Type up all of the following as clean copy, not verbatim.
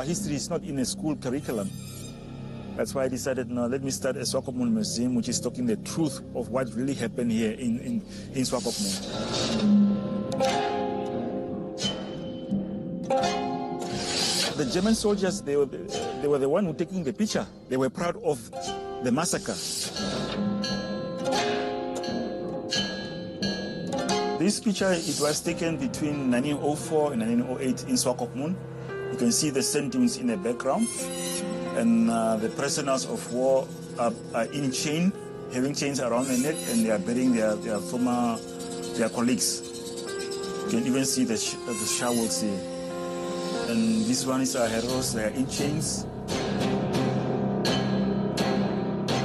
history is not in a school curriculum. That's why I decided, no, let me start a Swakopmund museum, which is talking the truth of what really happened here in Swakopmund. The German soldiers, they were the one who taking the picture. They were proud of the massacre. This picture, it was taken between 1904 and 1908 in Swakopmund. You can see the sand dunes in the background. And the prisoners of war are in chain, having chains around their neck, and they are burying their colleagues. You can even see the showels here. And this one is our heroes, they are in chains.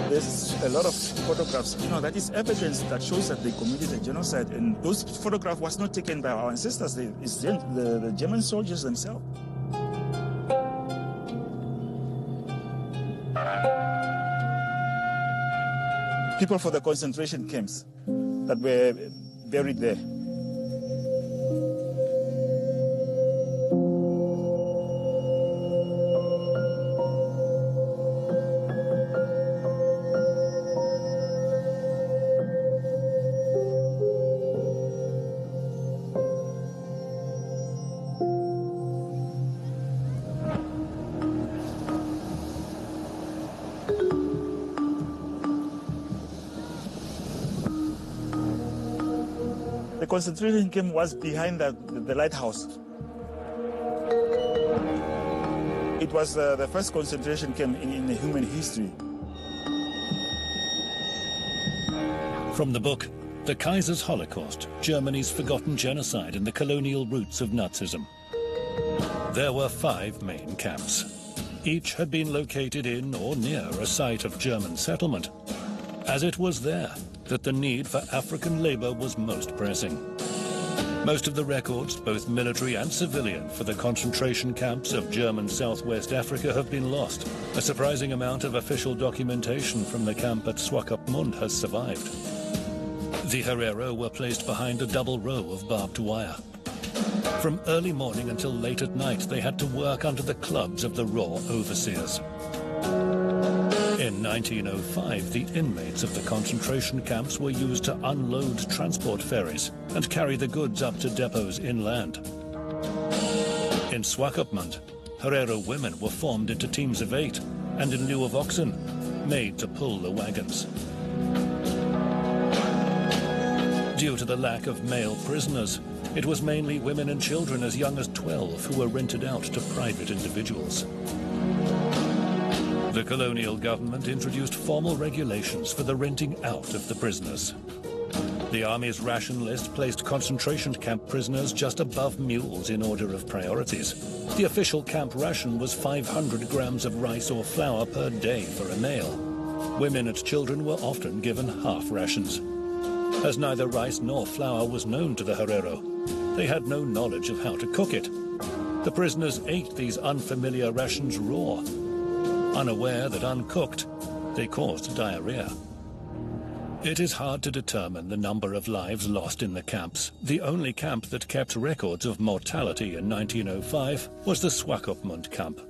There's a lot of photographs, that is evidence that shows that they committed a genocide. And those photographs was not taken by our ancestors, it's the German soldiers themselves. People for the concentration camps that were buried there. The concentration camp was behind the lighthouse. It was the first concentration camp in human history. From the book, The Kaiser's Holocaust, Germany's Forgotten Genocide and the Colonial Roots of Nazism. There were 5 main camps. Each had been located in or near a site of German settlement, as it was there that the need for African labor was most pressing. Most of the records, both military and civilian, for the concentration camps of German Southwest Africa have been lost. A surprising amount of official documentation from the camp at Swakopmund has survived. The Herero were placed behind a double row of barbed wire. From early morning until late at night, they had to work under the clubs of the raw overseers. In 1905, the inmates of the concentration camps were used to unload transport ferries and carry the goods up to depots inland. In Swakopmund, Herero women were formed into teams of 8 and, in lieu of oxen, made to pull the wagons. Due to the lack of male prisoners, it was mainly women and children as young as 12 who were rented out to private individuals. The colonial government introduced formal regulations for the renting out of the prisoners. The army's ration list placed concentration camp prisoners just above mules in order of priorities. The official camp ration was 500 grams of rice or flour per day for a male. Women and children were often given half rations. As neither rice nor flour was known to the Herero, they had no knowledge of how to cook it. The prisoners ate these unfamiliar rations raw, unaware that uncooked, they caused diarrhea. It is hard to determine the number of lives lost in the camps. The only camp that kept records of mortality in 1905 was the Swakopmund camp.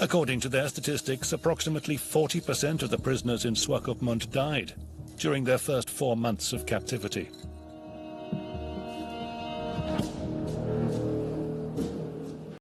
According to their statistics, approximately 40% of the prisoners in Swakopmund died during their first 4 months of captivity.